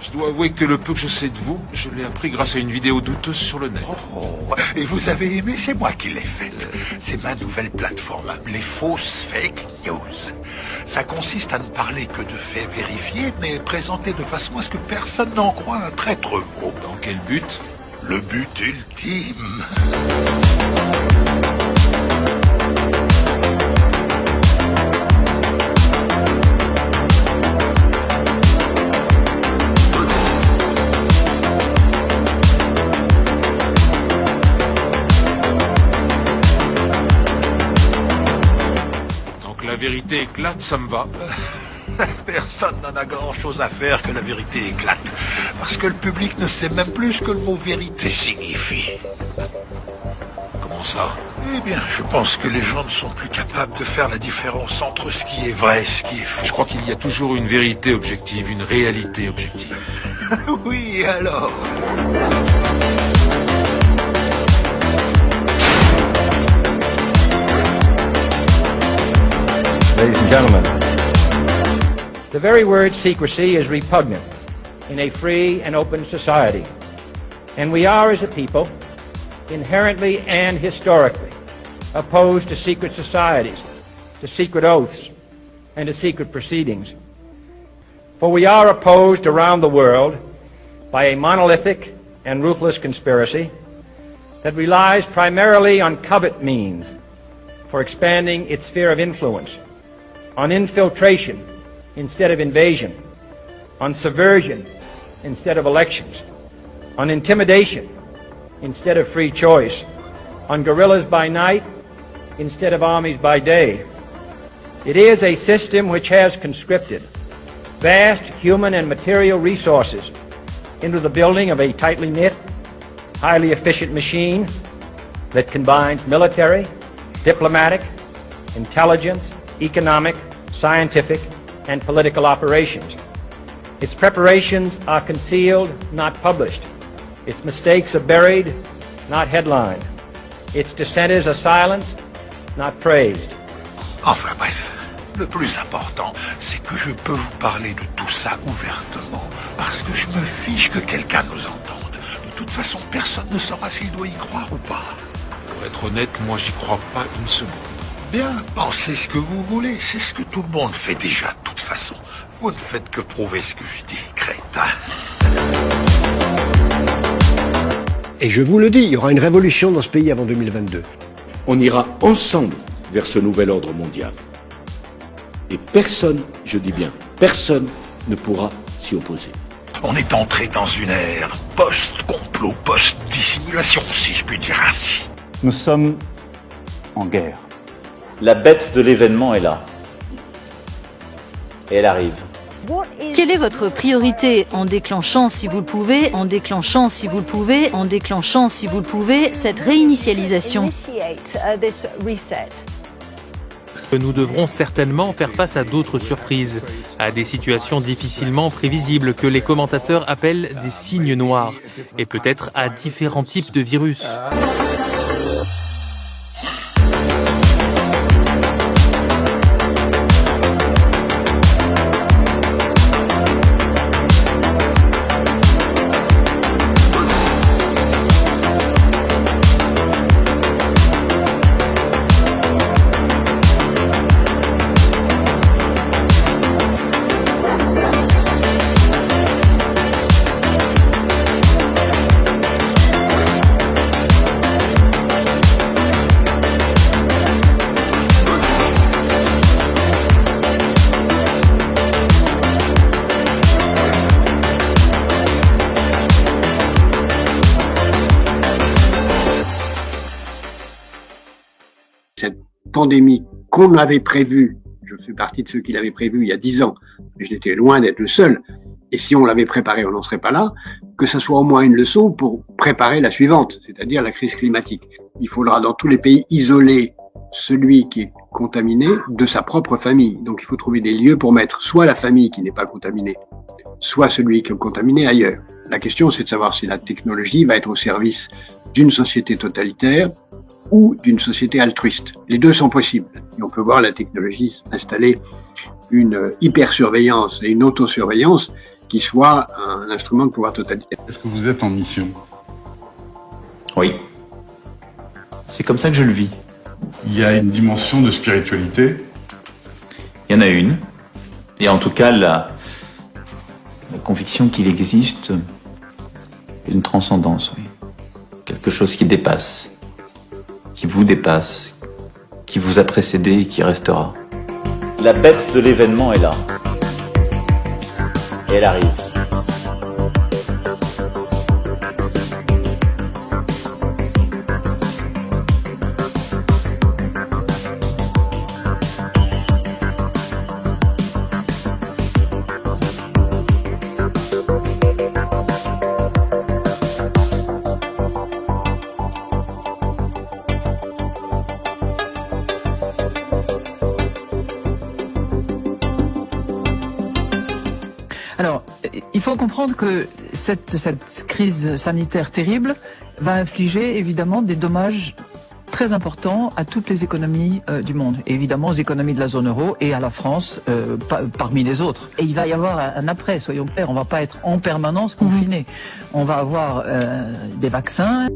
Je dois avouer que le peu que je sais de vous, je l'ai appris grâce à une vidéo douteuse sur le net. Oh, et vous avez aimé, c'est moi qui l'ai faite. C'est ma nouvelle plateforme, les fausses fake news. Ça consiste à ne parler que de faits vérifiés, mais présentés de façon à ce que personne n'en croie un traître mot. Dans quel but? Le but ultime. La vérité éclate, ça me va. Personne n'en a grand-chose à faire que la vérité éclate. Parce que le public ne sait même plus ce que le mot vérité signifie. Comment ça? Eh bien, je pense que les gens ne sont plus capables de faire la différence entre ce qui est vrai et ce qui est faux. Je crois qu'il y a toujours une vérité objective, une réalité objective. Oui, alors... Ladies and gentlemen, the very word secrecy is repugnant in a free and open society. And we are, as a people, inherently and historically opposed to secret societies, to secret oaths, and to secret proceedings. For we are opposed around the world by a monolithic and ruthless conspiracy that relies primarily on covert means for expanding its sphere of influence, on infiltration instead of invasion, on subversion instead of elections, on intimidation instead of free choice, on guerrillas by night instead of armies by day. It is a system which has conscripted vast human and material resources into the building of a tightly knit, highly efficient machine that combines military, diplomatic, intelligence, economic, scientific, and political operations. Its preparations are concealed, not published. Its mistakes are buried, not headlined. Its dissenters are silenced, not praised. Enfin bref, le plus important, c'est que je peux vous parler de tout ça ouvertement, parce que je me fiche que quelqu'un nous entende. De toute façon, personne ne saura s'il doit y croire ou pas. Pour être honnête, moi j'y crois pas une seconde. Bien, pensez ce que vous voulez, c'est ce que tout le monde fait déjà de toute façon. Vous ne faites que prouver ce que je dis, crétin. Et je vous le dis, il y aura une révolution dans ce pays avant 2022. On ira ensemble vers ce nouvel ordre mondial. Et personne, je dis bien, personne ne pourra s'y opposer. On est entré dans une ère post-complot, post-dissimulation, si je puis dire ainsi. Nous sommes en guerre. La bête de l'événement est là. Et elle arrive. Quelle est votre priorité en déclenchant, si vous le pouvez, en déclenchant, si vous le pouvez, en déclenchant, si vous le pouvez, cette réinitialisation? Nous devrons certainement faire face à d'autres surprises, à des situations difficilement prévisibles que les commentateurs appellent des signes noirs, et peut-être à différents types de virus. Cette pandémie qu'on avait prévue, je fais partie de ceux qui l'avaient prévue il y a 10 ans, mais j'étais loin d'être le seul, et si on l'avait préparée, on n'en serait pas là, que ce soit au moins une leçon pour préparer la suivante, c'est-à-dire la crise climatique. Il faudra dans tous les pays isoler celui qui est contaminé de sa propre famille. Donc il faut trouver des lieux pour mettre soit la famille qui n'est pas contaminée, soit celui qui est contaminé ailleurs. La question, c'est de savoir si la technologie va être au service d'une société totalitaire ou d'une société altruiste. Les deux sont possibles. Et on peut voir la technologie installer une hypersurveillance et une autosurveillance qui soit un instrument de pouvoir totalitaire. Est-ce que vous êtes en mission? Oui. C'est comme ça que je le vis. Il y a une dimension de spiritualité? Il y en a une. Et en tout cas, la conviction qu'il existe une transcendance, oui. Quelque chose qui dépasse, qui vous a précédé et qui restera. La bête de l'événement est là. Et elle arrive. Alors, il faut comprendre que cette crise sanitaire terrible va infliger évidemment des dommages très importants à toutes les économies du monde, et évidemment aux économies de la zone euro et à la France parmi les autres. Et il va y avoir un après, soyons clairs, on va pas être en permanence confiné. On va avoir des vaccins.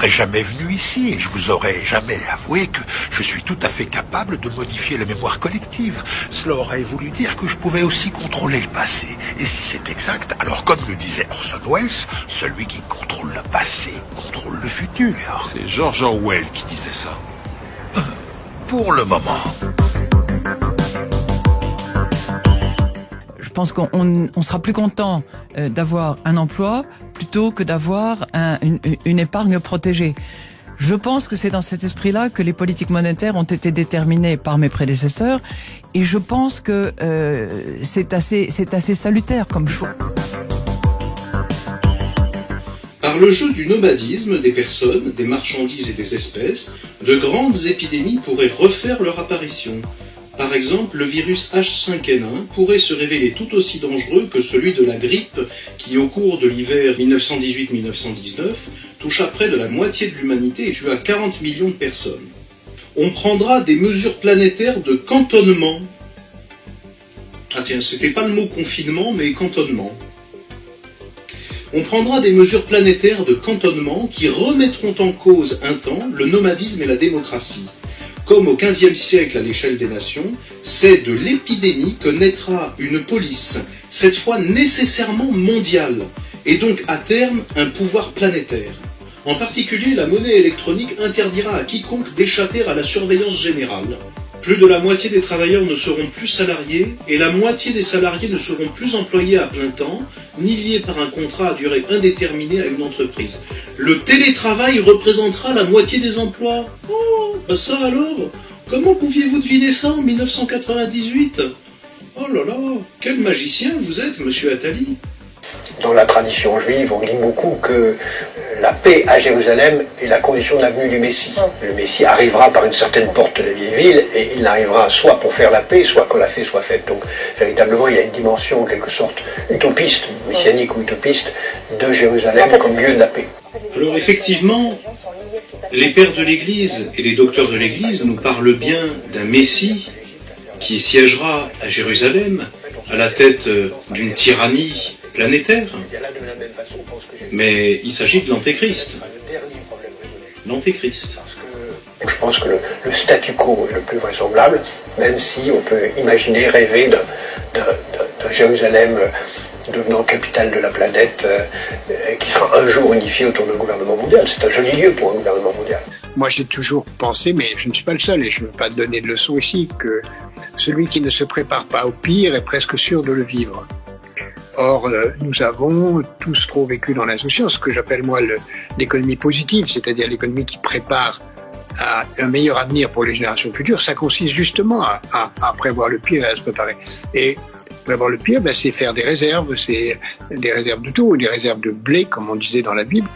Jamais venu ici et je vous aurais jamais avoué que je suis tout à fait capable de modifier la mémoire collective. Cela aurait voulu dire que je pouvais aussi contrôler le passé. Et si c'est exact, alors comme le disait Orson Welles, celui qui contrôle le passé contrôle le futur. C'est George Orwell qui disait ça. Pour le moment. Je pense qu'on sera plus content d'avoir un emploi plutôt que d'avoir une épargne protégée. Je pense que c'est dans cet esprit-là que les politiques monétaires ont été déterminées par mes prédécesseurs, et je pense que c'est assez salutaire comme choix. Par le jeu du nomadisme des personnes, des marchandises et des espèces, de grandes épidémies pourraient refaire leur apparition. Par exemple, le virus H5N1 pourrait se révéler tout aussi dangereux que celui de la grippe qui, au cours de l'hiver 1918-1919, toucha près de la moitié de l'humanité et tua 40 millions de personnes. On prendra des mesures planétaires de cantonnement. Ah tiens, c'était pas le mot confinement, mais cantonnement. On prendra des mesures planétaires de cantonnement qui remettront en cause un temps le nomadisme et la démocratie. Comme au XVe siècle à l'échelle des nations, c'est de l'épidémie que naîtra une police, cette fois nécessairement mondiale, et donc à terme un pouvoir planétaire. En particulier, la monnaie électronique interdira à quiconque d'échapper à la surveillance générale. Plus de la moitié des travailleurs ne seront plus salariés, et la moitié des salariés ne seront plus employés à plein temps, ni liés par un contrat à durée indéterminée à une entreprise. Le télétravail représentera la moitié des emplois. Oh, bah ça alors? Comment pouviez-vous deviner ça en 1998? Oh là là, quel magicien vous êtes, monsieur Attali. Dans la tradition juive, on dit beaucoup que la paix à Jérusalem est la condition de la venue du Messie. Le Messie arrivera par une certaine porte de la vieille ville, et il arrivera soit pour faire la paix, soit quand la paix soit faite. Donc, véritablement, il y a une dimension, en quelque sorte, utopiste, messianique ou utopiste, de Jérusalem comme lieu de la paix. Alors effectivement, les pères de l'Église et les docteurs de l'Église nous parlent bien d'un Messie qui siégera à Jérusalem, à la tête d'une tyrannie planétaire. Mais il s'agit de l'antéchrist. L'antéchrist. Je pense que le statu quo est le plus vraisemblable, même si on peut imaginer, rêver de Jérusalem devenant capitale de la planète, qui sera un jour unifiée autour d'un gouvernement mondial. C'est un joli lieu pour un gouvernement mondial. Moi, j'ai toujours pensé, mais je ne suis pas le seul, et je ne veux pas donner de leçon ici, que celui qui ne se prépare pas au pire est presque sûr de le vivre. Or, nous avons tous trop vécu dans l'insouciance, ce que j'appelle moi l'économie positive, c'est-à-dire l'économie qui prépare à un meilleur avenir pour les générations futures. Ça consiste justement à prévoir le pire et à se préparer. Et prévoir le pire, c'est faire des réserves, c'est des réserves de tout, des réserves de blé, comme on disait dans la Bible.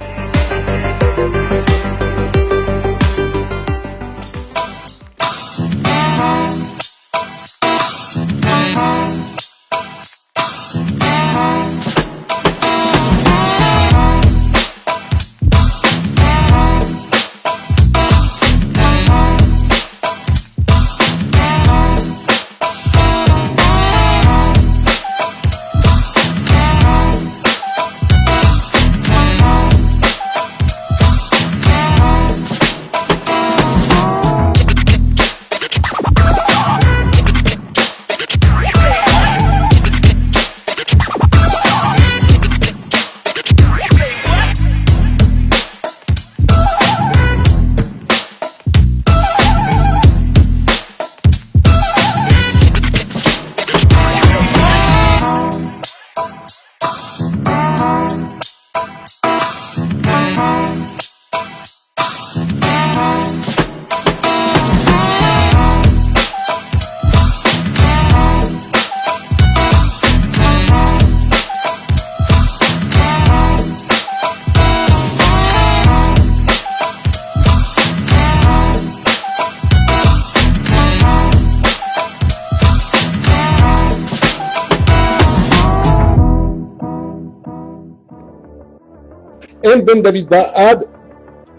אין בן דוד בעד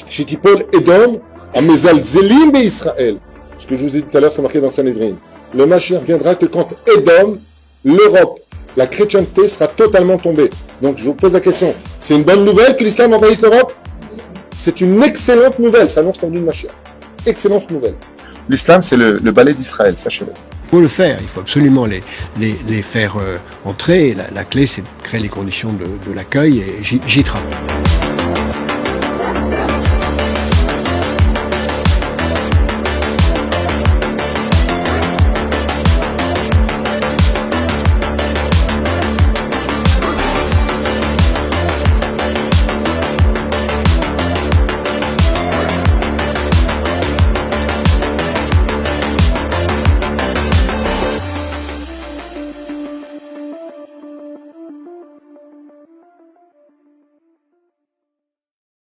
שתיפול אדום המזלזלים בישראל. Ce que je vous ai dit tout à l'heure, c'est marqué dans Sanhedrin. Le Mashiach viendra que quand Édom, l'Europe, la chrétienté sera totalement tombée. Donc je vous pose la question, c'est une bonne nouvelle que l'islam envahisse l'Europe? C'est une excellente nouvelle, ça annonce l'ennui de Mashiach. Excellente nouvelle. L'islam, c'est le ballet d'Israël, sachez-le. Il faut le faire, il faut absolument les faire entrer. La clé, c'est de créer les conditions de l'accueil, et j'y travaille.